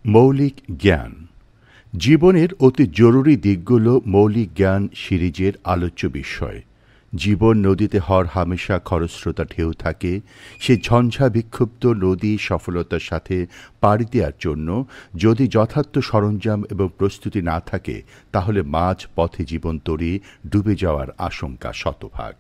মৌলিক জ্ঞান। জীবনের অতি জরুরি দিকগুলো মৌলিক জ্ঞান সিরিজের আলোচ্য বিষয়। জীবন নদীতে হরহামেশা খরস্রোতা ঢেউ থাকে। সে ঝঞ্ঝা বিক্ষুব্ধ নদী সফলতার সাথে পাড়ি দেওয়ার জন্য যদি যথার্থ সরঞ্জাম এবং প্রস্তুতি না থাকে, তাহলে মাঝ পথে জীবনতরী ডুবে যাওয়ার আশঙ্কা শতভাগ।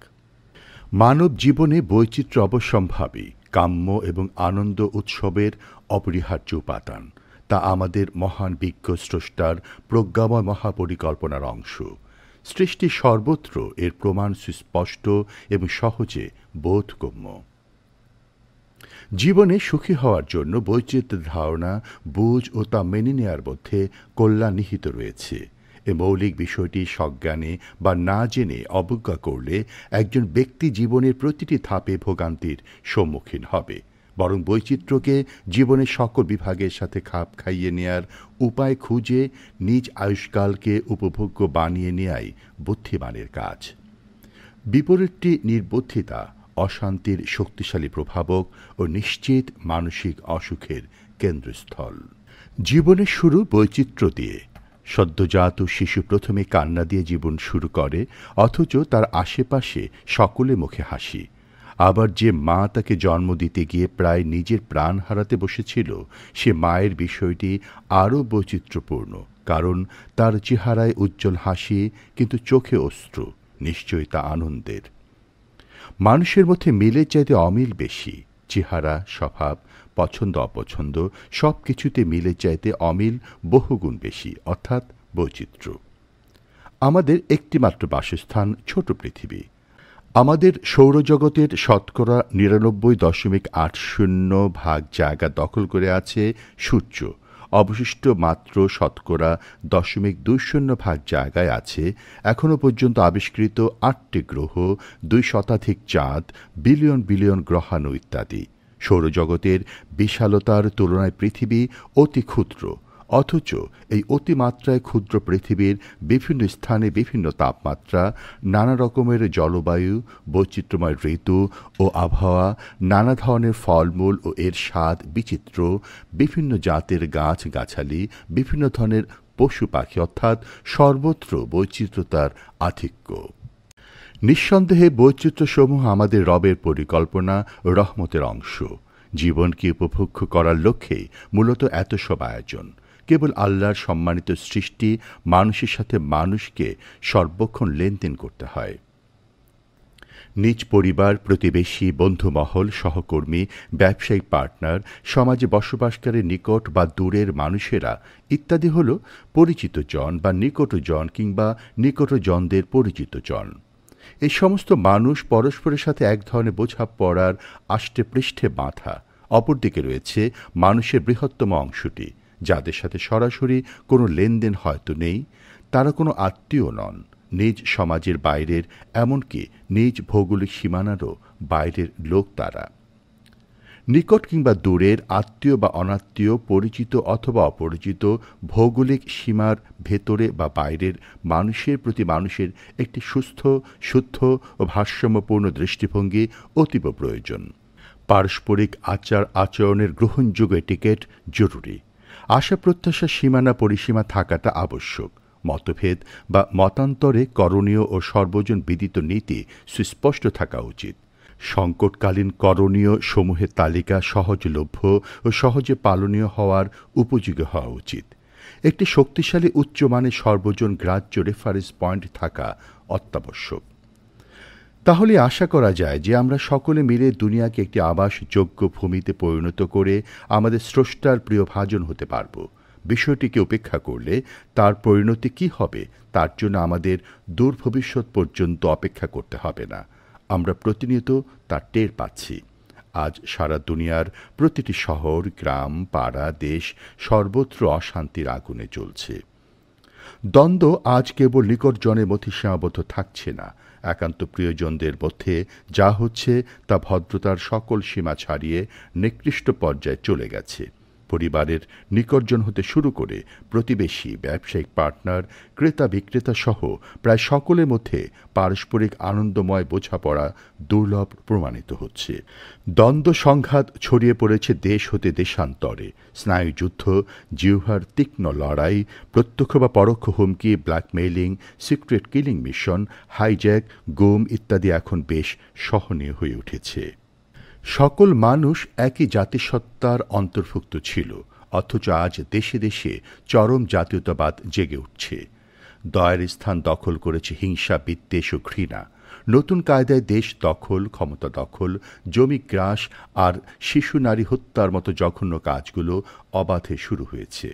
মানব জীবনে বৈচিত্র্য অবশ্যম্ভাবী, কাম্য এবং আনন্দ উৎসবের অপরিহার্য উপাদান। তা আমাদের মহান বিজ্ঞ স্রষ্টার প্রজ্ঞাময় মহাপরিকল্পনার অংশ। সৃষ্টির সর্বত্র এর প্রমাণ সুস্পষ্ট এবং সহজে বোধগম্য। জীবনে সুখী হওয়ার জন্য বৈচিত্র্যের ধারণা, বুঝ ও তা মেনে নেওয়ার মধ্যে কল্যাণ নিহিত রয়েছে। এ মৌলিক বিষয়টি সজ্ঞানে বা না জেনে অবজ্ঞা করলে একজন ব্যক্তি জীবনের প্রতিটি ধাপে ভোগান্তির সম্মুখীন হবে। বরং বৈচিত্র্যকে জীবনের সকল বিভাগের সাথে খাপ খাইয়ে নেয়ার উপায় খুঁজে নিজ আয়ুষ্কালকে উপভোগ্য বানিয়ে নেয়াই বুদ্ধিমানের কাজ। বিপরীতটি নির্বুদ্ধিতা, অশান্তির শক্তিশালী প্রভাবক ও নিশ্চিত মানসিক অসুখের কেন্দ্রস্থল। জীবনের শুরু বৈচিত্র্য দিয়ে। সদ্যজাত শিশু প্রথমে কান্না দিয়ে জীবন শুরু করে, অথচ তার আশেপাশে সকলে মুখে হাসি। আবার যে মা তাকে জন্ম দিতে গিয়ে প্রায় নিজের প্রাণ হারাতে বসেছিল, সে মায়ের বিষয়টি আরও বৈচিত্র্যপূর্ণ, কারণ তার চেহারায় উজ্জ্বল হাসি, কিন্তু চোখে অশ্রু। নিশ্চয়ই তা আনন্দের। মানুষের মধ্যে মিলের চাইতে অমিল বেশি। চেহারা, স্বভাব, পছন্দ অপছন্দ সব কিছুতে মিলের চাইতে অমিল বহুগুণ বেশি, অর্থাৎ বৈচিত্র্য। আমাদের একটিমাত্র বাসস্থান ছোট পৃথিবী। আমাদের সৌরজগতের শতকরা ৯৯.৮০ জায়গা দখল করে আছে সূর্য। অবশিষ্ট মাত্র শতকরা ০.২০ জায়গায় আছে এখনও পর্যন্ত আবিষ্কৃত ৮টি গ্রহ, ২ শতাধিক চাঁদ, বিলিয়ন বিলিয়ন গ্রহাণু ইত্যাদি। সৌরজগতের বিশালতার তুলনায় পৃথিবী অতি ক্ষুদ্র, অথচ এই অতিমাত্রায় ক্ষুদ্র পৃথিবীর বিভিন্ন স্থানে বিভিন্ন তাপমাত্রা, নানা রকমের জলবায়ু, বৈচিত্র্যময় ঋতু ও আবহাওয়া, নানা ধরনের ফলমূল ও এর স্বাদ বিচিত্র, বিভিন্ন জাতের গাছগাছালি, বিভিন্ন ধরনের পশু পাখি, অর্থাৎ সর্বত্র বৈচিত্র্যতার আধিক্য। নিঃসন্দেহে বৈচিত্র্যসমূহ আমাদের রবের পরিকল্পনা ও রহমতের অংশ। জীবনকে উপভোগ্য করার লক্ষ্যেই মূলত এত সব আয়োজন। কেবল আল্লাহর সম্মানিত সৃষ্টি মানুষের সাথে মানুষকে সর্বক্ষণ লেনদেন করতে হয়। নিজ পরিবার, প্রতিবেশী, বন্ধুমহল, সহকর্মী, ব্যবসায়িক পার্টনার, সমাজে বসবাসকারী নিকট বা দূরের মানুষেরা ইত্যাদি হল পরিচিত জন বা নিকটজন কিংবা নিকটজনদের পরিচিত জন। এই সমস্ত মানুষ পরস্পরের সাথে এক ধরনের বোঝাপড়ার আষ্টে পৃষ্ঠে বাঁধা। অপরদিকে রয়েছে মানুষের বৃহত্তম অংশটি, যাদের সাথে সরাসরি কোনো লেনদেন হয়তো নেই। তারা কোনো আত্মীয় নন, নিজ সমাজের বাইরের, এমনকি নিজ ভৌগোলিক সীমানারও বাইরের লোক তারা। নিকট কিংবা দূরের, আত্মীয় বা অনাত্মীয়, পরিচিত অথবা অপরিচিত, ভৌগোলিক সীমার ভেতরে বা বাইরের মানুষের প্রতি মানুষের একটি সুস্থ, শুদ্ধ ও ভারসাম্যপূর্ণ দৃষ্টিভঙ্গি অতীব প্রয়োজন। পারস্পরিক আচার আচরণের গ্রহণযোগ্য এটিকেট জরুরি। আশা প্রত্যাশার সীমানা পরিসীমা থাকাটা আবশ্যক। মতভেদ বা মতান্তরে করণীয় ও সর্বজন বিদিত নীতি সুস্পষ্ট থাকা উচিত। সংকটকালীন করণীয় সমূহের তালিকা সহজলভ্য ও সহজে পালনীয় হওয়ার উপযোগী হওয়া উচিত। একটি শক্তিশালী উচ্চমানের সর্বজন গ্রাহ্য রেফারেন্স পয়েন্ট থাকা অত্যাবশ্যক। তাহলে আশা করা যায় যে আমরা সকলে মিলে দুনিয়াকে একটি আবাসযোগ্য ভূমিতে পরিণত করে আমাদের স্রষ্টার প্রিয় ভাজন হতে পারব। বিষয়টিকে উপেক্ষা করলে তার পরিণতি কি হবে তার জন্য আমাদের দূর ভবিষ্যৎ পর্যন্ত অপেক্ষা করতে হবে না। আমরা প্রতিনিয়ত তার টের পাচ্ছি। আজ সারা দুনিয়ার প্রতিটি শহর, গ্রাম, পাড়া, দেশ সর্বত্র অশান্তির আগুনে জ্বলছে। দ্বন্দ্ব আজ কেবল নিকটজনের মধ্যে সীমাবদ্ধ থাকছে না, একান্ত প্রিয়জনদের মধ্যে যা হচ্ছে তা ভদ্রতার সকল সীমা ছাড়িয়ে নিকৃষ্ট পর্যায়ে চলে গেছে। পরিবারের নিকটজন হতে শুরু করে প্রতিবেশী, ব্যবসায়িক পার্টনার, ক্রেতা বিক্রেতা সহ প্রায় সকলের মধ্যে পারস্পরিক আনন্দময় বোঝাপড়া দুর্লভ প্রমাণিত হচ্ছে। দ্বন্দ্ব সংঘাত ছড়িয়ে পড়েছে দেশ হতে দেশান্তরে। স্নায়ুযুদ্ধ, জিহ্বার তীক্ষ্ণ লড়াই, প্রত্যক্ষ বা পরোক্ষ হুমকি, blackmailing, secret killing mission, hijack, গুম ইত্যাদি এখন বেশ সহনীয় হয়ে উঠেছে। সকল মানুষ একই জাতিসত্তার অন্তর্ভুক্ত ছিল, অথচ আজ দেশে দেশে চরম জাতীয়তাবাদ জেগে উঠছে। দয়ের স্থান দখল করেছে হিংসা, বিদ্বেষ ও ঘৃণা। নতুন কায়দায় দেশ দখল, ক্ষমতা দখল, জমি গ্রাস আর শিশু নারী হত্যার মতো জঘন্য কাজগুলো অবাধে শুরু হয়েছে।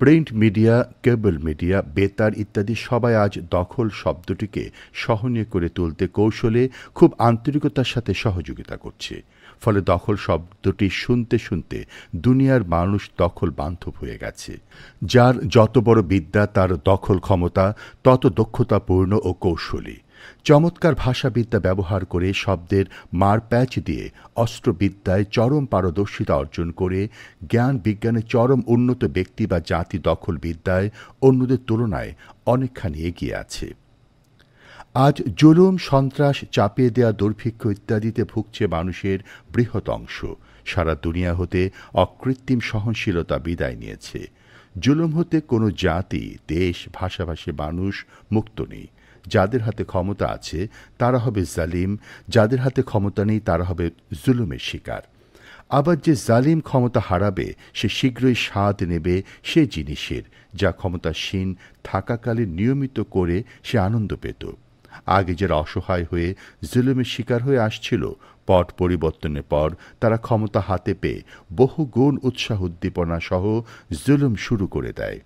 প্রিন্ট মিডিয়া, কেবল মিডিয়া, বেতার ইত্যাদি সবাই আজ দখল শব্দটিকে সহনীয় করে তুলতে কৌশলে খুব আন্তরিকতার সাথে সহযোগিতা করছে। ফলে দখল শব্দটি শুনতে শুনতে দুনিয়ার মানুষ দখল বান্ধব হয়ে গেছে। যার যত বড় বিদ্যা তার দখল ক্ষমতা তত দক্ষতাপূর্ণ ও কৌশলী। চমৎকার ভাষাবিদ্যা ব্যবহার করে শব্দের মারপ্যাচ দিয়ে অস্ত্রবিদ্যায় চরম পারদর্শিতা অর্জন করে জ্ঞান বিজ্ঞানে চরম উন্নত ব্যক্তি বা জাতি দখল বিদ্যায় অন্যদের তুলনায় অনেকখানি এগিয়ে আছে। আজ জুলুম, সন্ত্রাস, চাপিয়ে দেয়া, দুর্ভিক্ষ ইত্যাদিতে ভুগছে মানুষের বৃহৎ অংশ। সারা দুনিয়া হতে অকৃত্রিম সহনশীলতা বিদায় নিয়েছে। জুলুম হতে কোনো জাতি, দেশ, ভাষাভাষী মানুষ মুক্ত নেই। যাদের হাতে ক্ষমতা আছে তারা হবে জালিম, যাদের হাতে ক্ষমতা নেই তারা হবে জুলুমের শিকার। আবার যে জালিম ক্ষমতা হারাবে সে শীঘ্রই স্বাদ নেবে সে জিনিসের যা ক্ষমতাসীন থাকাকালীন নিয়মিত করে সে আনন্দ পেত। আগে যারা অসহায় হয়ে জুলুমের শিকার হয়ে আসছিল, পট পরিবর্তনের পর তারা ক্ষমতা হাতে পেয়ে বহু গুণ উৎসাহ উদ্দীপনা সহ জুলুম শুরু করে দেয়।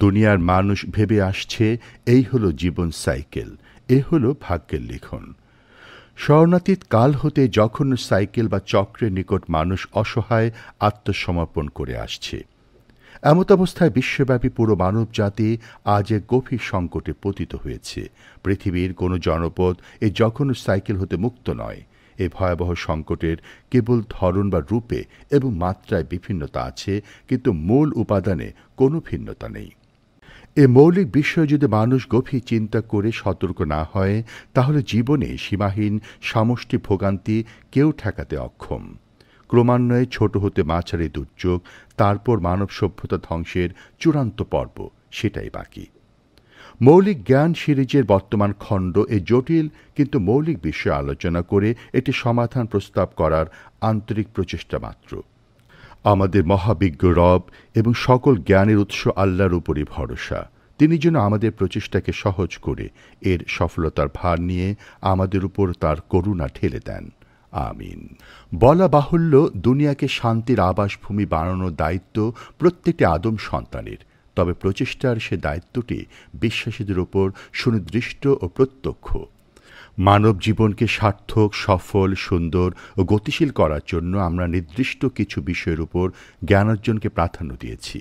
দুনিয়ার মানুষ ভেবে আসছে এই হলো জীবন সাইকেল, এ হলো ভাগ্যের লিখন। স্মরণাতীত কাল হতে জঘন্য সাইকেল বা চক্রের নিকট মানুষ অসহায় আত্মসমর্পণ করে আসছে। এমত অবস্থায় বিশ্বব্যাপী পুরো মানব জাতি আজ এক গভীর সংকটে পতিত হয়েছে। পৃথিবীর কোনো জনপদ এই জঘন্য সাইকেল হতে মুক্ত নয়। এই ভয়াবহ সংকটের কেবল ধরন বা রূপে এবং মাত্রায় বিভিন্নতা আছে, কিন্তু মূল উপাদানে কোনো ভিন্নতা নেই। এ মৌলিক বিষয় যদি মানুষ গভীর চিন্তা করে সতর্ক না হয়, তাহলে জীবনে সীমাহীন সমষ্টি ভোগান্তি কেউ ঠেকাতে অক্ষম। ক্রমান্বয়ে ছোট হতে মাঝারি দুর্যোগ, তারপর মানব সভ্যতা ধ্বংসের চূড়ান্ত পর্ব, সেটাই বাকি। মৌলিক জ্ঞান সিরিজের বর্তমান খণ্ড এই জটিল কিন্তু মৌলিক বিষয়ে আলোচনা করে একটি সমাধান প্রস্তাব করার আন্তরিক প্রচেষ্টা মাত্র। আমাদের মহাবিজ্ঞ রব এবং সকল জ্ঞানের উৎস আল্লাহর উপরই ভরসা। তিনি যেন আমাদের প্রচেষ্টাকে সহজ করে এর সফলতার ভার নিয়ে আমাদের উপর তার করুণা ঠেলে দেন। আমিন। বলা বাহুল্য, দুনিয়াকে শান্তির আবাসভূমি বানানোর দায়িত্ব প্রত্যেকটি আদম সন্তানের। তবে প্রচেষ্টার সে দায়িত্বটি বিশ্বাসীদের উপর সুনির্দিষ্ট ও প্রত্যক্ষ। মানব জীবনকে সার্থক, সফল, সুন্দর ও গতিশীল করার জন্য আমরা নির্দিষ্ট কিছু বিষয়ের উপর জ্ঞানার্জনকে প্রাধান্য দিয়েছি।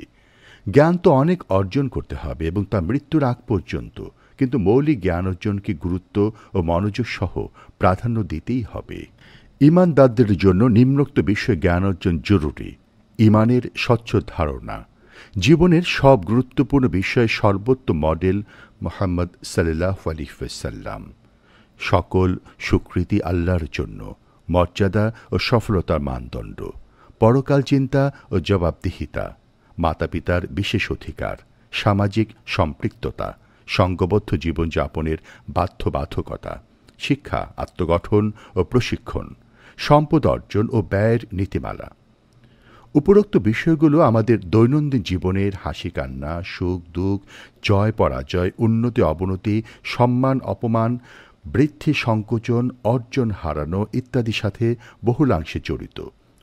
জ্ঞান তো অনেক অর্জন করতে হবে এবং তা মৃত্যুর আগ পর্যন্ত, কিন্তু মৌলিক জ্ঞান অর্জনকে গুরুত্ব ও মনোযোগ সহ প্রাধান্য দিতেই হবে। ঈমানদারদের জন্য নিম্নোক্ত বিষয়ে জ্ঞান অর্জন জরুরি। ঈমানের স্বচ্ছ ধারণা। জীবনের সব গুরুত্বপূর্ণ বিষয়ে সর্বোত্তম মডেল মুহাম্মদ সাল্লাল্লাহু আলাইহি ওয়াসাল্লাম। সকল স্বীকৃতি আল্লাহর জন্য, মর্যাদা ও সফলতার মানদণ্ড, পরকাল চিন্তা ও জবাবদিহিতা, মাতা পিতার বিশেষ অধিকার, সামাজিক সম্পৃক্ততা, সঙ্গবদ্ধ জীবনযাপনের বাধ্যবাধকতা, শিক্ষা, আত্মগঠন ও প্রশিক্ষণ, সম্পদ অর্জন ও ব্যয়ের নীতিমালা। উপরোক্ত বিষয়গুলো আমাদের দৈনন্দিন জীবনের হাসি কান্না, সুখ দুঃখ, জয় পরাজয়, উন্নতি অবনতি, সম্মান অপমান, বৃদ্ধি সংকোচন, অর্জন হারানো ইত্যাদির সাথে বহুলাংশে জড়িত।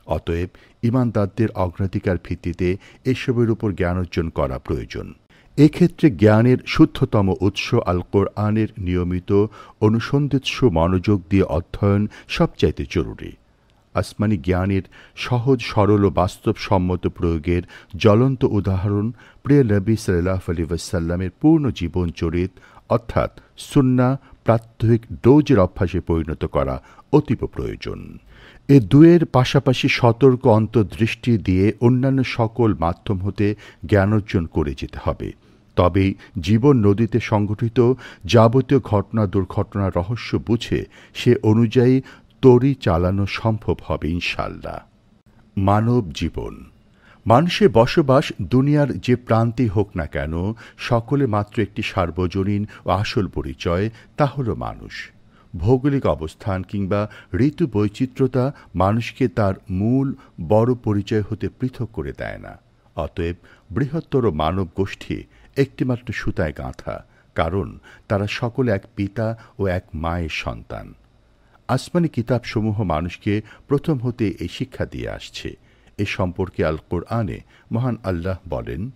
অতএব ঈমানদারদের অগ্রাধিকার ভিত্তিতে এসবের উপর জ্ঞান অর্জন করা প্রয়োজন। এক্ষেত্রে জ্ঞানের শুদ্ধতম উৎস আল কোরআনের নিয়মিত অনুসন্ধিৎস মনোযোগ দিয়ে অধ্যয়ন সবচাইতে জরুরি। আসমানি জ্ঞানের সহজ সরল ও বাস্তবসম্মত প্রয়োগের জ্বলন্ত উদাহরণ প্রিয় নবী সাল্লাল্লাহু আলাইহি ওয়াসাল্লামের পূর্ণ জীবন চরিত, অর্থাৎ সুন্নাহ প্রাত্যহিক ডোজের অভ্যাসে পরিণত করা অতীব প্রয়োজন। এ দুয়ের পাশাপাশি সতর্ক অন্তর্দৃষ্টি দিয়ে অন্যান্য সকল মাধ্যম হতে জ্ঞানার্জন করে যেতে হবে। তবেই জীবন নদীতে সংঘটিত যাবতীয় ঘটনা দুর্ঘটনার রহস্য বুঝে সে অনুযায়ী তরি চালানো সম্ভব হবে ইনশাল্লাহ। মানব জীবন। মানুষের বসবাস দুনিয়ার যে প্রান্তেই হোক না কেন, সকলে মাত্র একটি সার্বজনীন ও আসল পরিচয়, তা হল মানুষ। ভৌগোলিক অবস্থান কিংবা ঋতু বৈচিত্র্যতা মানুষকে তার মূল বড় পরিচয় হতে পৃথক করে দেয় না। অতএব বৃহত্তর মানব গোষ্ঠী একটিমাত্র সুতায় গাঁথা, কারণ তারা সকলে এক পিতা ও এক মায়ের সন্তান। আসমানি কিতাবসমূহ মানুষকে প্রথম হতে এই শিক্ষা দিয়ে আসছে। এ সম্পর্কে আল কোরআনে মহান আল্লাহ বলেন,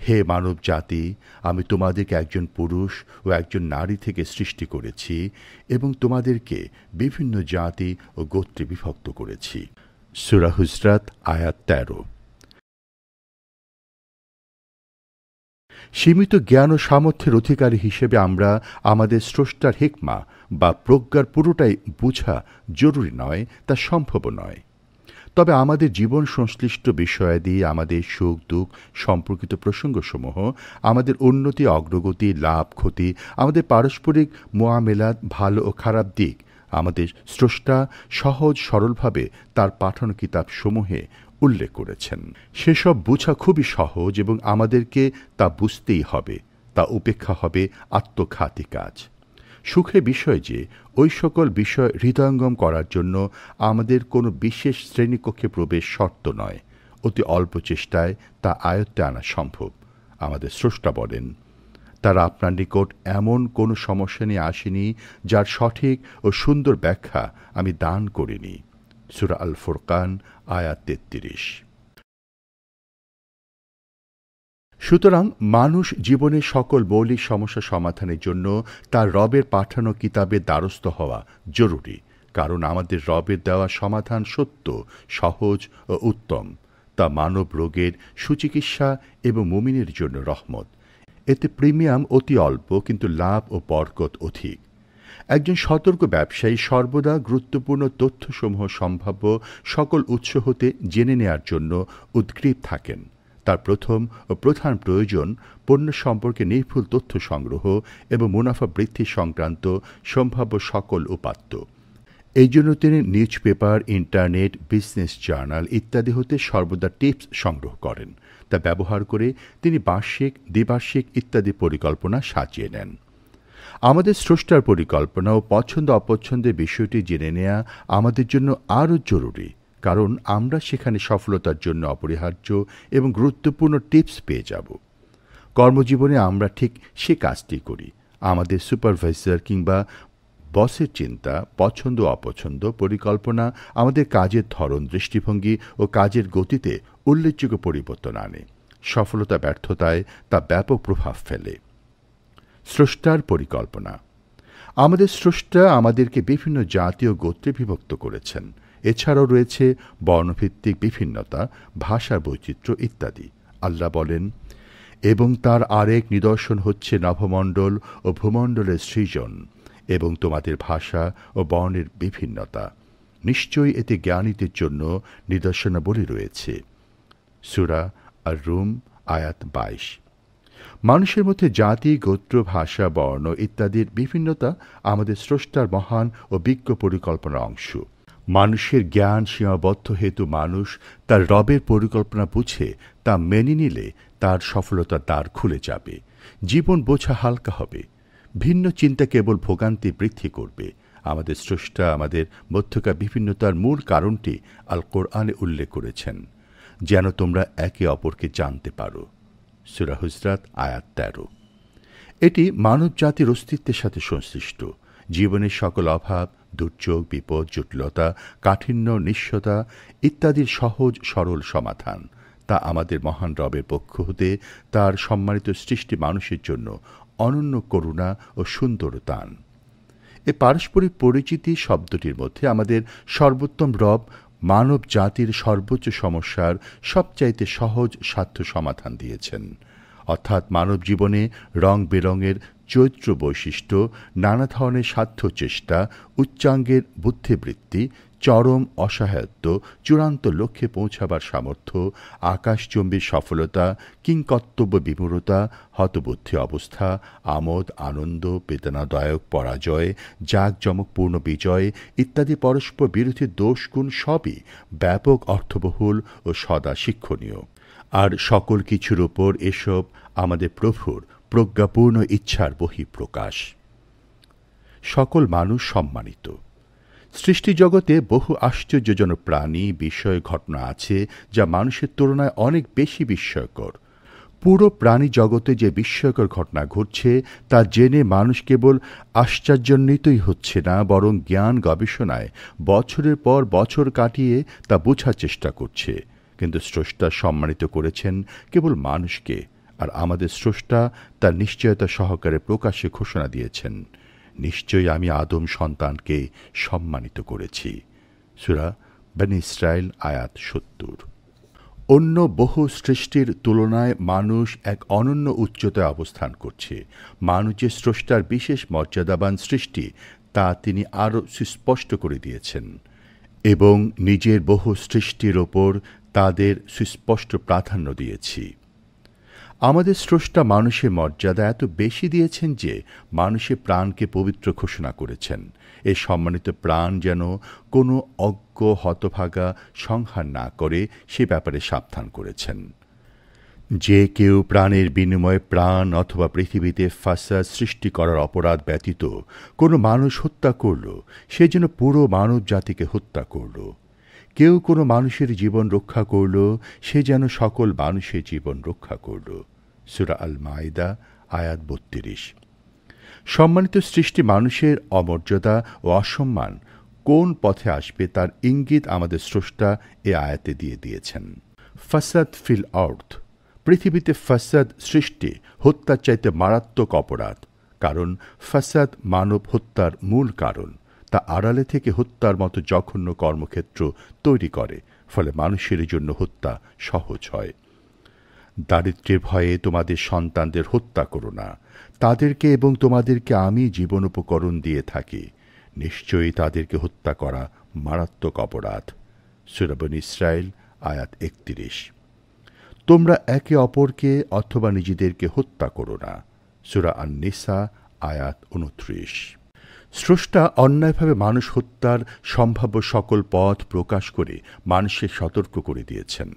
হে মানব জাতি, আমি তোমাদেরকে একজন পুরুষ ও একজন নারী থেকে সৃষ্টি করেছি এবং তোমাদেরকে বিভিন্ন জাতি ও গোত্রে বিভক্ত করেছি। সূরা হুজরাত আয়াত ১৩। সীমিত জ্ঞান ও সামর্থ্যের অধিকারী হিসেবে আমরা আমাদের স্রষ্টার হিকমা বা প্রজ্ঞার পুরোটাই বোঝা জরুরি নয়, তা সম্ভবও নয়। তবে আমাদের জীবন সংশ্লিষ্ট বিষয়াদি, আমাদের সুখ দুঃখ সম্পর্কিত প্রসঙ্গসমূহ, আমাদের উন্নতি অগ্রগতি, লাভ ক্ষতি, আমাদের পারস্পরিক মুআমেলাত, ভালো ও খারাপ দিক, আমাদের স্রষ্টা সহজ সরলভাবে তার পাঠানো কিতাবসমূহে উল্লেখ করেছেন। সেসব বোঝা খুবই সহজ এবং আমাদেরকে তা বুঝতেই হবে। তা উপেক্ষা হবে আত্মঘাতী কাজ। সুখের বিষয় যে ওই সকল বিষয় হৃদয়ঙ্গম করার জন্য আমাদের কোনো বিশেষ শ্রেণীকক্ষে প্রবেশ শর্ত নয়। অতি অল্প চেষ্টায় তা আয়ত্তে আনা সম্ভব। আমাদের স্রষ্টা বলেন, তারা আপনার নিকট এমন কোনো সমস্যা নিয়ে আসেনি যার সঠিক ও সুন্দর ব্যাখ্যা আমি দান করিনি। সূরা আল ফুরকান আয়াত ৩৩। সুতরাং মানুষ জীবনের সকল মৌলিক সমস্যা সমাধানের জন্য তার রবের পাঠানো কিতাবের দ্বারস্থ হওয়া জরুরি, কারণ আমাদের রবের দেওয়া সমাধান সত্য, সহজ ও উত্তম। তা মানব রোগের সুচিকিৎসা এবং মুমিনের জন্য রহমত। এতে প্রিমিয়াম অতি অল্প, কিন্তু লাভ ও বরকত অধিক। একজন সতর্ক ব্যবসায়ী সর্বদা গুরুত্বপূর্ণ তথ্যসমূহ সম্ভাব্য সকল উৎস হতে জেনে নেয়ার জন্য উদ্গ্রীব থাকেন। তার প্রথম ও প্রধান প্রয়োজন পণ্য সম্পর্কে নির্ভুল তথ্য সংগ্রহ এবং মুনাফা বৃদ্ধি সংক্রান্ত সম্ভাব্য সকল উপাত্ত। এই জন্য তিনি news paper, internet, business journal ইত্যাদি হতে সর্বদা টিপস সংগ্রহ করেন। তা ব্যবহার করে তিনি বার্ষিক, দ্বিবার্ষিক ইত্যাদি পরিকল্পনা সাজিয়ে নেন। আমাদের স্রষ্টার পরিকল্পনা ও পছন্দ অপছন্দের বিষয়টি জেনে নেওয়া আমাদের জন্য আরও জরুরি, কারণ আমরা সেখানে সফলতার জন্য অপরিহার্য এবং গুরুত্বপূর্ণ টিপস পেয়ে যাব। কর্মজীবনে আমরা ঠিক সে কাজটি করি। আমাদের সুপারভাইজার কিংবা বসের চিন্তা, পছন্দ অপছন্দ, পরিকল্পনা আমাদের কাজের ধরন, দৃষ্টিভঙ্গি ও কাজের গতিতে উল্লেখযোগ্য পরিবর্তন আনে। সফলতা ব্যর্থতায় তা ব্যাপক প্রভাব ফেলে। স্রষ্টার পরিকল্পনা। আমাদের স্রষ্টা আমাদেরকে বিভিন্ন জাতি ও গোত্রে বিভক্ত করেছেন। এছাড়াও রয়েছে বর্ণভিত্তিক বিভিন্নতা, ভাষার বৈচিত্র্য ইত্যাদি। আল্লাহ বলেন, এবং তার আরেক নিদর্শন হচ্ছে নভমণ্ডল ও ভূমণ্ডলের সৃজন এবং তোমাদের ভাষা ও বর্ণের বিভিন্নতা। নিশ্চয়ই এতে জ্ঞানীদের জন্য নিদর্শনাবলী রয়েছে। সূরা আর-রুম আয়াত ২২। মানুষের মধ্যে জাতি, গোত্র, ভাষা, বর্ণ ইত্যাদির বিভিন্নতা আমাদের স্রষ্টার মহান ও বিজ্ঞ পরিকল্পনার অংশ। মানুষের জ্ঞান সীমাবদ্ধ হেতু মানুষ তার রবের পরিকল্পনা বুঝে তা মেনে নিলে তার সফলতার দ্বার খুলে যাবে। জীবন বোঝা হালকা হবে। ভিন্ন চিন্তা কেবল ভোগান্তি বৃদ্ধি করবে। আমাদের স্রষ্টা আমাদের মধ্যকার বিভিন্নতার মূল কারণটি আল কোরআনে উল্লেখ করেছেন, যেন তোমরা একে অপরকে জানতে পারো। সূরা হুজরাত আয়াত ১৩। এটি মানব জাতির অস্তিত্বের সাথে সংশ্লিষ্ট। জীবনের সকল অভাব, দুর্যোগ, বিপদ, জটিলতা, কাঠিন্য, নিঃস্বতা ইত্যাদির সহজ সরল সমাধান, তা আমাদের মহান রবের পক্ষ হতে তার সম্মানিত সৃষ্টি মানুষের জন্য অনন্য করুণা ও সুন্দর দান। এ পারস্পরিক পরিচিতি শব্দটির মধ্যে আমাদের সর্বোত্তম রব মানব জাতির সর্বোচ্চ সমস্যার সবচাইতে সহজ সাধ্য সমাধান দিয়েছেন। অর্থাৎ মানব জীবনে রং বেরঙের চৈত্র বৈশিষ্ট্য, নানা ধরনের সাধ্য চেষ্টা, উচ্চাঙ্গের বুদ্ধিবৃত্তি, চরম অসহায়ত্ব, চূড়ান্ত লক্ষ্যে পৌঁছাবার সামর্থ্য, আকাশচুম্বী সফলতা, কিংকর্তব্য বিমূঢ়তা, হতবুদ্ধি অবস্থা, আমোদ আনন্দ, বেদনাদায়ক পরাজয়, জাঁকজমকপূর্ণ বিজয় ইত্যাদি পরস্পর বিরোধী দোষগুণ সবই ব্যাপক অর্থবহুল ও সদা শিক্ষণীয়। আর সকল কিছুর উপর এসব আমাদের প্রভুর প্রজ্ঞাপূর্ণ ইচ্ছার বহিঃপ্রকাশ। সকল মানুষ সম্মানিত। সৃষ্টিজগতে বহু আশ্চর্যজনক প্রাণী, বিষয়, ঘটনা আছে যা মানুষের তুলনায় অনেক বেশি বিস্ময়কর। পুরো প্রাণী জগতে যে বিস্ময়কর ঘটনা ঘটছে তা জেনে মানুষ কেবল আশ্চর্যান্বিতই হচ্ছে না, বরং জ্ঞান গবেষণায় বছরের পর বছর কাটিয়ে তা বোঝার চেষ্টা করছে। কিন্তু স্রষ্টা সম্মানিত করেছেন কেবল মানুষকে, আর আমাদের স্রষ্টা তার নিশ্চয়তা সহকারে প্রকাশ্যে ঘোষণা দিয়েছেন, নিশ্চয়ই আমি আদম সন্তানকে সম্মানিত করেছি। সূরা বনী ইসরাঈল আয়াত ৭০। অন্য বহু সৃষ্টির তুলনায় মানুষ এক অনন্য উচ্চতায় অবস্থান করছে। মানুষ যে স্রষ্টার বিশেষ মর্যাদাবান সৃষ্টি তা তিনি আরও সুস্পষ্ট করে দিয়েছেন এবং নিজের বহু সৃষ্টির ওপর তাদের সুস্পষ্ট প্রাধান্য দিয়েছি। আমাদের স্রষ্টা মানুষের মর্যাদা এত বেশি দিয়েছেন যে মানুষের প্রাণকে পবিত্র ঘোষণা করেছেন। এই সম্মানিত প্রাণ যেন কোনো অজ্ঞ হতভাগা সংহার না করে সে ব্যাপারে সাবধান করেছেন। যে কেউ প্রাণের বিনিময়ে প্রাণ অথবা পৃথিবীতে ফাসাদ সৃষ্টি করার অপরাধ ব্যতীত কোনো মানুষ হত্যা করল, সে যেন পুরো মানব জাতিকে হত্যা করল। কেউ কোনো মানুষের জীবন রক্ষা করল, সে যেন সকল মানুষের জীবন রক্ষা করল। সূরা আল মাইদা আয়াত ৩২। সম্মানিত সৃষ্টি মানুষের অমর্যাদা ও অসম্মান কোন পথে আসবে তার ইঙ্গিত আমাদের স্রষ্টা এ আয়াতে দিয়ে দিয়েছেন। ফাসাদ ফিল আরদ, পৃথিবীতে ফাসাদ সৃষ্টি হত্যার চাইতে মারাত্মক অপরাধ, কারণ ফাসাদ মানব হত্যার মূল কারণ। তা আড়ালে থেকে হত্যার মতো জঘন্য কর্মক্ষেত্র তৈরি করে, ফলে মানুষের জন্য হত্যা সহজ হয়। দারিদ্র্যের ভয়ে তোমাদের সন্তানদের হত্যা করো না, তাদেরকে এবং তোমাদেরকে আমি জীবন উপকরণ দিয়ে থাকি, নিশ্চয়ই তাদেরকে হত্যা করা মারাত্মক অপরাধ। সূরা বনী ইসরাঈল আয়াত ৩১। তোমরা একে অপরকে অথবা নিজেদেরকে হত্যা করো না। সূরা আন-নিসা আয়াত ২৯। স্রষ্টা অন্যায়ভাবে মানুষ হত্যার সম্ভাব্য সকল পথ প্রকাশ করে মানুষকে সতর্ক করে দিয়েছেন।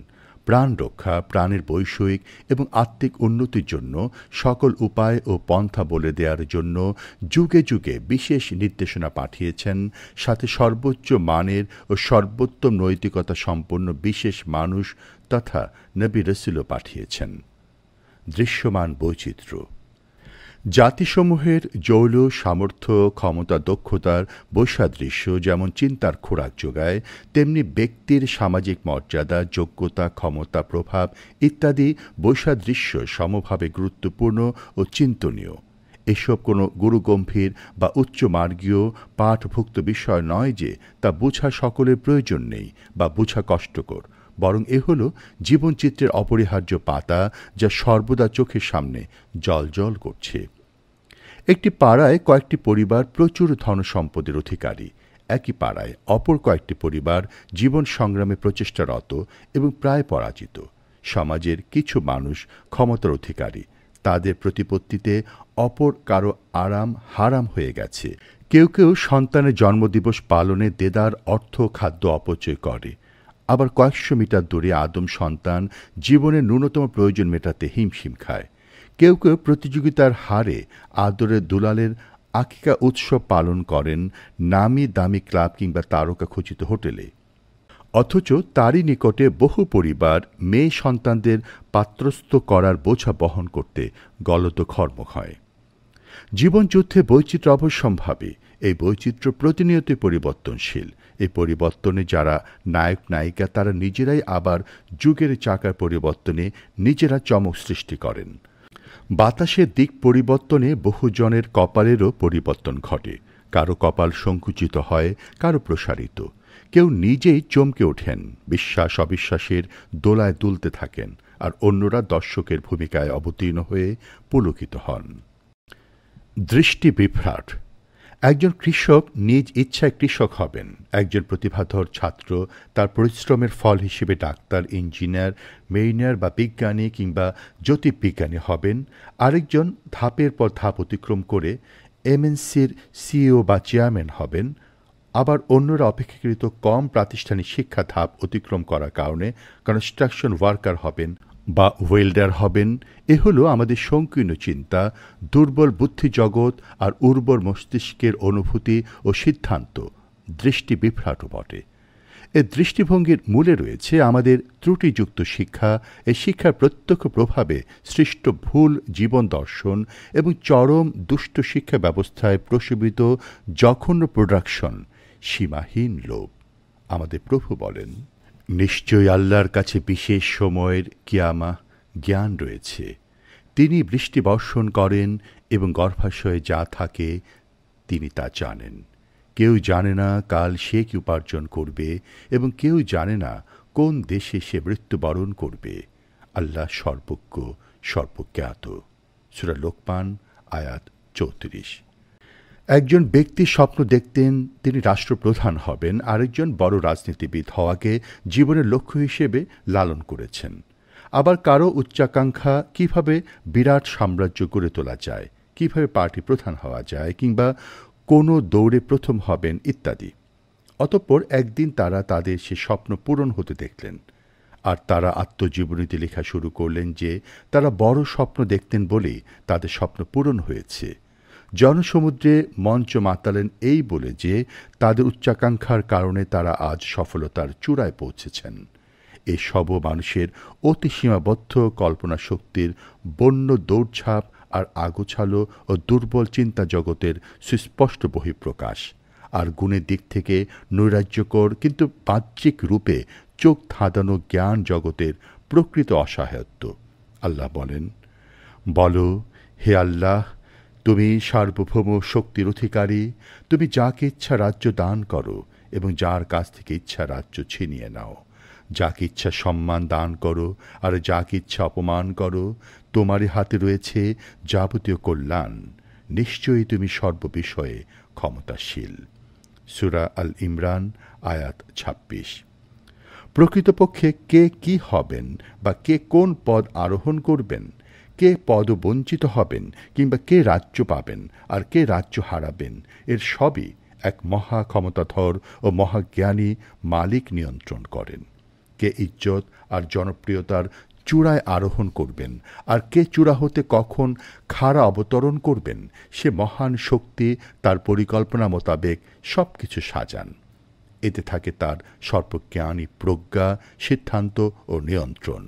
প্রাণ রক্ষা, প্রাণের বৈষয়িক এবং আত্মিক উন্নতির জন্য সকল উপায় ও পন্থা বলে দেওয়ার জন্য যুগে যুগে বিশেষ নির্দেশনা পাঠিয়েছেন, সাথে সর্বোচ্চ মানের ও সর্বোত্তম নৈতিকতা সম্পন্ন বিশেষ মানুষ তথা নবী রাসূলও পাঠিয়েছেন। দৃশ্যমান বৈচিত্র্য। জাতিসমূহের জৌল সামর্থ্য, ক্ষমতা, দক্ষতার বৈসাদৃশ্য যেমন চিন্তার খোরাক যোগায়, তেমনি ব্যক্তির সামাজিক মর্যাদা, যোগ্যতা, ক্ষমতা, প্রভাব ইত্যাদি বৈসাদৃশ্য সমভাবে গুরুত্বপূর্ণ ও চিন্তনীয়। এসব কোনো গুরুগম্ভীর বা উচ্চমার্গীয় পাঠভুক্ত বিষয় নয় যে তা বোঝা সকলের প্রয়োজন নেই বা বোঝা কষ্টকর, বরং এ হল জীবনচিত্রের অপরিহার্য পাতা যা সর্বদা চোখের সামনে জ্বলজ্বল করছে। একটি পাড়ায় কয়েকটি পরিবার প্রচুর ধনসম্পদের অধিকারী। একই পাড়ায় অপর কয়েকটি পরিবার জীবন সংগ্রামে প্রচেষ্টারত এবং প্রায় পরাজিত। সমাজের কিছু মানুষ ক্ষমতার অধিকারী, তাদের প্রতিপত্তিতে অপর কারো আরাম হারাম হয়ে গেছে। কেউ কেউ সন্তানের জন্মদিবস পালনে দেদার অর্থ খাদ্য অপচয় করে, আবার কয়েকশো মিটার দূরে আদম সন্তান জীবনের ন্যূনতম প্রয়োজন মেটাতে হিমশিম খায়। কেউ কেউ প্রতিযোগিতার হারে আদরের দুলালের আকিকা উৎসব পালন করেন নামি দামি ক্লাব কিংবা তারকা খচিত হোটেলে, অথচ তারই নিকটে বহু পরিবার মেয়ে সন্তানদের পাত্রস্থ করার বোঝা বহন করতে গলদঘর্ম হয়। জীবনযুদ্ধে বৈচিত্র্য অবশ্যম্ভাবী। এই বৈচিত্র্য প্রতিনিয়তই পরিবর্তনশীল। এই পরিবর্তনে যারা নায়ক নায়িকা তারা নিজেরাই আবার যুগের চাকার পরিবর্তনে নিজেরা চমক সৃষ্টি করেন। বাতাসের দিক পরিবর্তনে বহুজনের কপালেরও পরিবর্তন ঘটে। কারো কপাল সংকুচিত হয়, কারো প্রসারিত। কেউ নিজেই চমকে ওঠেন, বিশ্বাস অবিশ্বাসের দোলায় দুলতে থাকেন, আর অন্যরা দর্শকের ভূমিকায় অবতীর্ণ হয়ে পুলকিত হন। দৃষ্টি বিভ্রাট। একজন কৃষক নিজ ইচ্ছায় কৃষক হবেন, একজন প্রতিভাধর ছাত্র তার পরিশ্রমের ফল হিসেবে ডাক্তার, ইঞ্জিনিয়ার, মেরিনার বা বিজ্ঞানী কিংবা জ্যোতির্বিজ্ঞানী হবেন, আরেকজন ধাপের পর ধাপ অতিক্রম করে এমএনসির সিইও বা চেয়ারম্যান হবেন, আবার অন্যরা অপেক্ষাকৃত কম প্রাতিষ্ঠানিক শিক্ষা ধাপ অতিক্রম করার কারণে কনস্ট্রাকশন ওয়ার্কার হবেন বা ওয়েল্ডার হবেন। এ হলো আমাদের সংকীর্ণ চিন্তা, দুর্বল বুদ্ধিজগৎ আর উর্বর মস্তিষ্কের অনুভূতি ও সিদ্ধান্ত, দৃষ্টি বিভ্রাটও বটে। এ দৃষ্টিভঙ্গির মূলে রয়েছে আমাদের ত্রুটিযুক্ত শিক্ষা, এই শিক্ষার প্রত্যক্ষ প্রভাবে সৃষ্ট ভুল জীবন দর্শন এবং চরম দুষ্ট শিক্ষা ব্যবস্থায় প্রশোভিত জঘন্য প্রোডাকশন, সীমাহীন লোভ। আমাদের প্রভু বলেন, নিশ্চয়ই আল্লাহর কাছে বিশেষ সময়ের কিয়ামা জ্ঞান রয়েছে। তিনি বৃষ্টি বর্ষণ করেন এবং গর্ভাশয়ে যা থাকে তিনি তা জানেন। কেউ জানে না কাল সে কি উপার্জন করবে এবং কেউ জানে না কোন দেশে সে মৃত্যুবরণ করবে। আল্লাহ সর্বজ্ঞ, সর্বজ্ঞাত। সূরা লোকমান আয়াত ৩৪। একজন ব্যক্তি স্বপ্ন দেখতেন তিনি রাষ্ট্রপ্রধান হবেন, আরেকজন বড় রাজনীতিবিদ হওয়াকে জীবনের লক্ষ্য হিসেবে লালন করেছেন। আবার কারো উচ্চাকাঙ্ক্ষা কিভাবে বিরাট সাম্রাজ্য গড়ে তোলা যায়, কিভাবে পার্টি প্রধান হওয়া যায় কিংবা কোনো দৌড়ে প্রথম হবেন ইত্যাদি। অতঃপর একদিন তারা তাদের সে স্বপ্ন পূরণ হতে দেখলেন, আর তারা আত্মজীবনীতে লেখা শুরু করলেন যে তারা বড় স্বপ্ন দেখতেন বলেই তাদের স্বপ্ন পূরণ হয়েছে। জনসমুদ্রে মঞ্চ মাতালেন এই বলে যে তাদের উচ্চাকাঙ্ক্ষার কারণে তারা আজ সফলতার চূড়ায় পৌঁছেছেন। এসবও মানুষের অতি সীমাবদ্ধ কল্পনা শক্তির বন্য দৌড়ঝাঁপ আর আগোছালো ও দুর্বল চিন্তা জগতের সুস্পষ্ট বহিঃপ্রকাশ, আর গুণের দিক থেকে নৈরাজ্যকর কিন্তু বাহ্যিক রূপে চোখ ধাঁধানো জ্ঞান জগতের প্রকৃত অসহায়ত্ব। আল্লাহ বলেন, বলো, হে আল্লাহ, তুমি সার্বভৌম শক্তির অধিকারী, তুমি যাকে ইচ্ছা রাজ্য দান করো এবং যার কাছ থেকে ইচ্ছা রাজ্য ছিনিয়ে নাও, যাকে ইচ্ছা সম্মান দান করো আর যাকে ইচ্ছা অপমান করো, তোমারই হাতে রয়েছে যাবতীয় কল্যাণ, নিশ্চয়ই তুমি সর্ববিষয়ে ক্ষমতাশীল। সূরা আল ইমরান আয়াত ২৬। প্রকৃতপক্ষে কে কি হবেন বা কে কোন পদ আরোহণ করবেন, কে পদবঞ্চিত হবেন কিংবা কে রাজ্য পাবেন আর কে রাজ্য হারাবেন, এর সবই এক মহা ক্ষমতাধর ও মহাজ্ঞানী মালিক নিয়ন্ত্রণ করেন। কে ইজ্জত আর জনপ্রিয়তার চূড়ায় আরোহণ করবেন আর কে চূড়া হতে কখন খাড়া অবতরণ করবেন, সে মহান শক্তি তার পরিকল্পনা মোতাবেক সব কিছু সাজান। এতে থাকে তার সর্বজ্ঞানী প্রজ্ঞা, সিদ্ধান্ত ও নিয়ন্ত্রণ।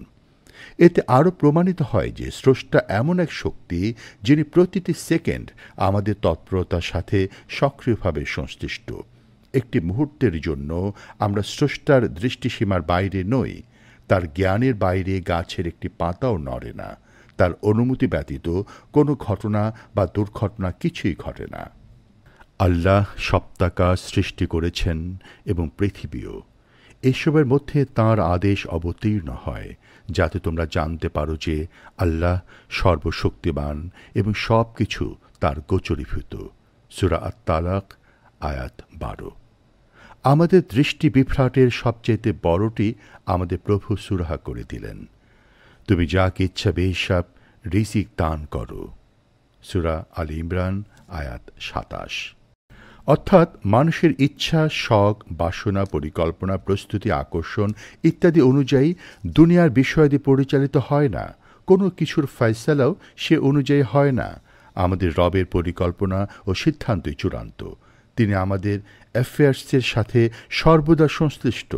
এতে আরও প্রমাণিত হয় যে স্রষ্টা এমন এক শক্তি যিনি প্রতিটি সেকেন্ড আমাদের তৎপরতার সাথে সক্রিয়ভাবে সংশ্লিষ্ট। একটি মুহূর্তের জন্য আমরা স্রষ্টার দৃষ্টিসীমার বাইরে নই। তার জ্ঞানের বাইরে গাছের একটি পাতাও নড়ে না। তার অনুমতি ব্যতীত কোনো ঘটনা বা দুর্ঘটনা কিছুই ঘটে না। আল্লাহ সপ্তাকাশ সৃষ্টি করেছেন এবং পৃথিবীও। এসবের মধ্যে তাঁর আদেশ অবতীর্ণ হয় যাতে তোমরা জানতে পারো যে আল্লাহ সর্বশক্তিমান এবং সব কিছু তার গোচরীভূত। সূরা আত-তালাক আয়াত ১২। আমাদের দৃষ্টি বিভ্রাটের সবচেয়ে বড়টি আমাদের প্রভু সুরাহা করে দিলেন, তুমি যাকে ইচ্ছা বেহিসাব রিজিক দান করো। সূরা আল ইমরান আয়াত ২৭। অর্থাৎ মানুষের ইচ্ছা, শখ, বাসনা, পরিকল্পনা, প্রস্তুতি, আকর্ষণ ইত্যাদি অনুযায়ী দুনিয়ার বিষয়াদি পরিচালিত হয় না। কোনো কিছুর ফয়সালাও সে অনুযায়ী হয় না। আমাদের রবের পরিকল্পনা ও সিদ্ধান্তই চূড়ান্ত। তিনি আমাদের অ্যাফেয়ার্সের সাথে সর্বদা সংশ্লিষ্ট।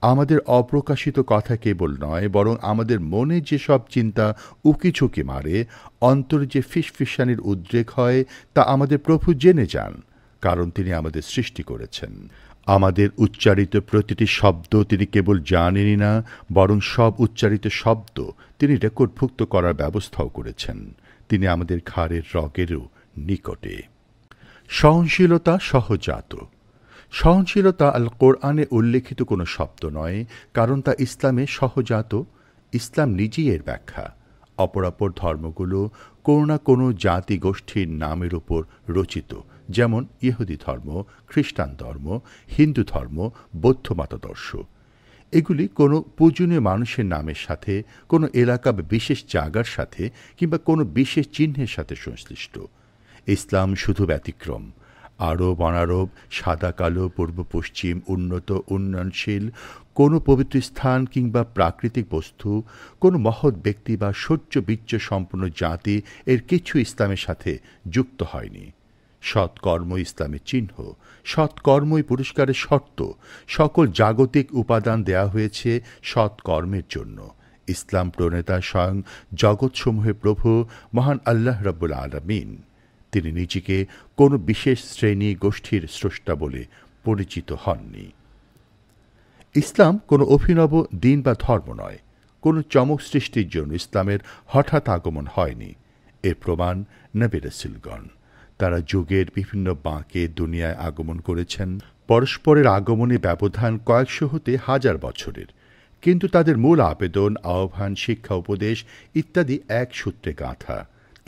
আমাদের অপ্রকাশিত কথা কেবল নয়, বরং আমাদের মনে যেসব চিন্তা উকিঝুঁকি মারে, অন্তরে যে ফিসফিসানির উদ্রেক হয়, তা আমাদের প্রভু জেনে যান, কারণ তিনি আমাদের সৃষ্টি করেছেন। আমাদের উচ্চারিত প্রতিটি শব্দ তিনি কেবল জানেনই না, বরং সব উচ্চারিত শব্দ তিনি রেকর্ডভুক্ত করার ব্যবস্থাও করেছেন। তিনি আমাদের ঘাড়ের রগেরও নিকটে। সহনশীলতা সহজাত। সহনশীলতা আল কোরআনে উল্লেখিত কোনো শব্দ নয়, কারণ তা ইসলামে সহজাত। ইসলাম নিজেই এর ব্যাখ্যা। অপরাপর ধর্মগুলো কোনো না কোনো জাতি গোষ্ঠীর নামের ওপর রচিত, যেমন ইহুদি ধর্ম, খ্রিস্টান ধর্ম, হিন্দু ধর্ম, বৌদ্ধ মতাদর্শ। এগুলি কোনো পূজনীয় মানুষের নামের সাথে, কোনো এলাকা বা বিশেষ জায়গার সাথে কিংবা কোনো বিশেষ চিহ্নের সাথে সংশ্লিষ্ট। ইসলাম শুধু ব্যতিক্রম। আরব, অনারব, সাদা কালো, পূর্ব পশ্চিম, উন্নত, উন্নয়নশীল কোনো পবিত্র স্থান কিংবা প্রাকৃতিক বস্তু, কোনো মহৎ ব্যক্তি বা শৌর্য বীর্য সম্পন্ন জাতি এর কিছু ইসলামের সাথে যুক্ত হয়নি। সৎকর্ম ইসলামের চিহ্ন, সৎকর্মই পুরস্কারের শর্ত। সকল জাগতিক উপাদান দেয়া হয়েছে সৎকর্মের জন্য। ইসলাম প্রণেতা স্বয়ং জগৎসমূহের প্রভু মহান আল্লাহ রাব্বুল আলামিন। তিনি নিজেকে কোনো বিশেষ শ্রেণী গোষ্ঠীর স্রষ্টা বলে পরিচিত হননি। ইসলাম কোনো অভিনব দিন বা ধর্ম নয়। কোনো চমক সৃষ্টির জন্য ইসলামের হঠাৎ আগমন হয়নি। এর প্রমাণ নবী রাসূলগণ। তারা যুগের বিভিন্ন বাঁকে দুনিয়ায় আগমন করেছেন। পরস্পরের আগমনে ব্যবধান কয়েকশো হতে হাজার বছরের, কিন্তু তাদের মূল আবেদন, আহ্বান, শিক্ষা, উপদেশ ইত্যাদি এক সূত্রে গাঁথা।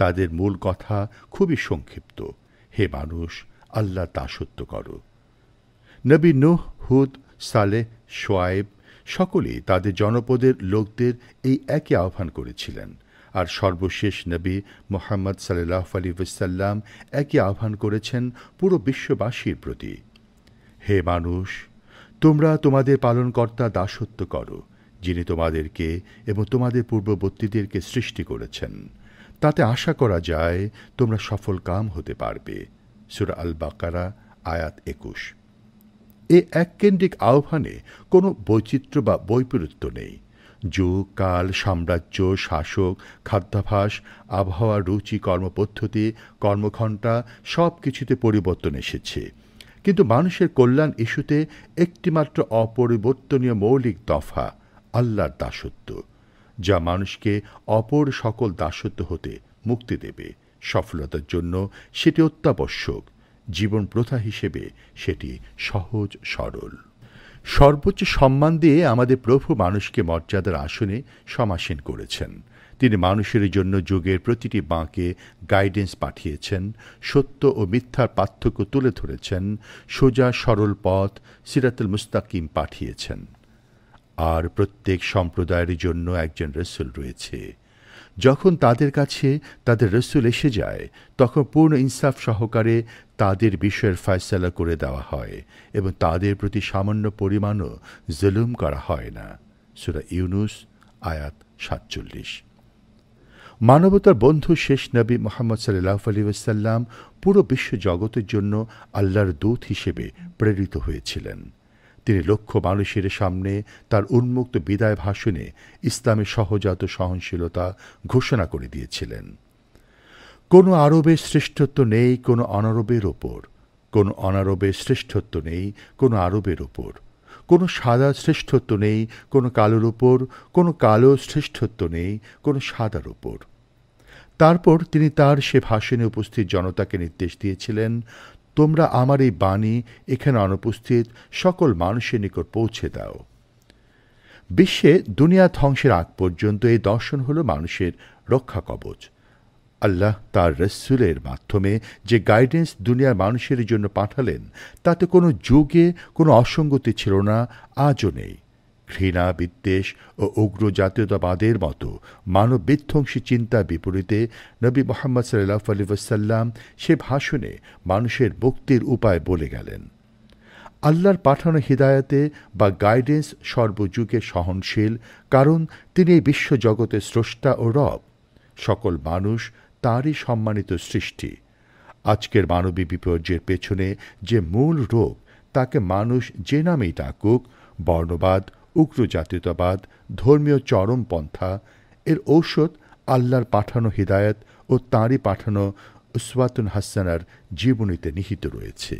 তাদের মূল কথা খুবই সংক্ষিপ্ত: হে মানুষ, আল্লাহর দাসত্ব করো। নবী নূহ, হুদ, সালেহ, শোয়াইব সকলেই তাদের জনপদের লোকদের এই একই আহ্বান করেছিলেন। আর সর্বশেষ নবী মুহাম্মদ সাল্লাল্লাহু আলাইহি ওয়াসাল্লাম একই আহ্বান করেছেন পুরো বিশ্ববাসীর প্রতি: হে মানুষ, তোমরা তোমাদের পালনকর্তা দাসত্ব করো, যিনি তোমাদেরকে এবং তোমাদের পূর্ববর্তীদেরকে সৃষ্টি করেছেন। তাতে আশা করা যায় তোমরা সফলকাম হতে পারবে। সূরা আল বাকারা, আয়াত ২১। এ এককেন্দ্রিক আহ্বানে কোনো বৈচিত্র্য বা বৈপরীত্য নেই। যুগ, কাল, সাম্রাজ্য, শাসক, খাদ্যাভ্যাস, আবহাওয়া, রুচি, কর্মপদ্ধতি, কর্মঘণ্টা সব কিছুতে পরিবর্তন এসেছে। কিন্তু মানুষের কল্যাণ ইস্যুতে একটিমাত্র অপরিবর্তনীয় মৌলিক দফা: আল্লাহর দাসত্ব, যা মানুষকে অপর সকল দাসত্ব হতে মুক্তি দেবে। সফলতার জন্য সেটি অত্যাবশ্যক। জীবন প্রথা হিসেবে সেটি সহজ সরল। সর্বোচ্চ সম্মান দিয়ে আমাদের প্রভু মানুষকে মর্যাদার আসনে সমাসীন করেছেন। তিনি মানুষের জন্য যুগের প্রতিটি বাঁকে গাইডেন্স পাঠিয়েছেন, সত্য ও মিথ্যার পার্থক্য তুলে ধরেছেন, সোজা সরল পথ সিরাতুল মুস্তাকিম পাঠিয়েছেন। আর প্রত্যেক সম্প্রদায়ের জন্য একজন রাসূল রয়েছে। যখন তাদের কাছে তাদের রাসূল এসে যায়, তখন পূর্ণ ইনসাফ সহকারে তাদের বিষয়ের ফয়সালা করে দেওয়া হয় এবং তাদের প্রতি সামান্য পরিমাণও জুলুম করা হয় না। সূরা ইউনুস, আয়াত ৪৭। মানবতার বন্ধু শেষ নবী মুহাম্মদ সাল্লাল্লাহু আলাইহি ওয়াসাল্লাম পুরো বিশ্ব জগতের জন্য আল্লাহর দূত হিসেবে প্রেরিত হয়েছিলেন। তিনি লক্ষ মানুষের সামনে তার উন্মুক্ত বিদায় ভাষণে ইসলামের সহজাত সহনশীলতা ঘোষণা করে দিয়েছিলেন। কোনো আরবের শ্রেষ্ঠত্ব নেই কোনো অনারবের ওপর, কোনো অনারবের শ্রেষ্ঠত্ব নেই কোনো আরবের ওপর, কোনো সাদার শ্রেষ্ঠত্ব নেই কোনো কালোর ওপর, কোনো কালোর শ্রেষ্ঠত্ব নেই কোনো সাদার ওপর। তারপর তিনি তার সে ভাষণে উপস্থিত জনতাকে নির্দেশ দিয়েছিলেন: তোমরা আমার এই বাণী এখানে অনুপস্থিত সকল মানুষের নিকট পৌঁছে দাও। বিশ্বে দুনিয়া ধ্বংসের আগ পর্যন্ত এই দর্শন হল মানুষের রক্ষা কবচ। আল্লাহ তার রাসূলের মাধ্যমে যে গাইডেন্স দুনিয়ার মানুষের জন্য পাঠালেন, তাতে কোনো যুগে কোনো অসঙ্গতি ছিল না, আজও নেই। ঘৃণা, বিদ্বেষ ও উগ্র জাতীয়তাবাদের মতো মানব বিধ্বংসী চিন্তার বিপরীতে নবী মুহাম্মদ সাল্লাল্লাহু আলাইহি ওয়াসাল্লাম সে ভাষণে মানুষের মুক্তির উপায় বলে গেলেন। আল্লাহর পাঠানো হিদায়াতে বা গাইডেন্স সর্বযুগে সহনশীল, কারণ তিনি এই বিশ্বজগতের স্রষ্টা ও রব। সকল মানুষ তারই সম্মানিত সৃষ্টি। আজকের মানবী বিপর্যয়ের পেছনে যে মূল রোগ, তাকে মানুষ যে নামেই ডাকুক, বর্ণবাদ, উগ্র জাতীয়তাবাদ, ধর্মীয় চরমপন্থা, এর ঔষধ আল্লাহর পাঠানো হিদায়াত ও তাঁরই পাঠানো উসওয়াতুন হাসানার জীবনীতে নিহিত রয়েছে।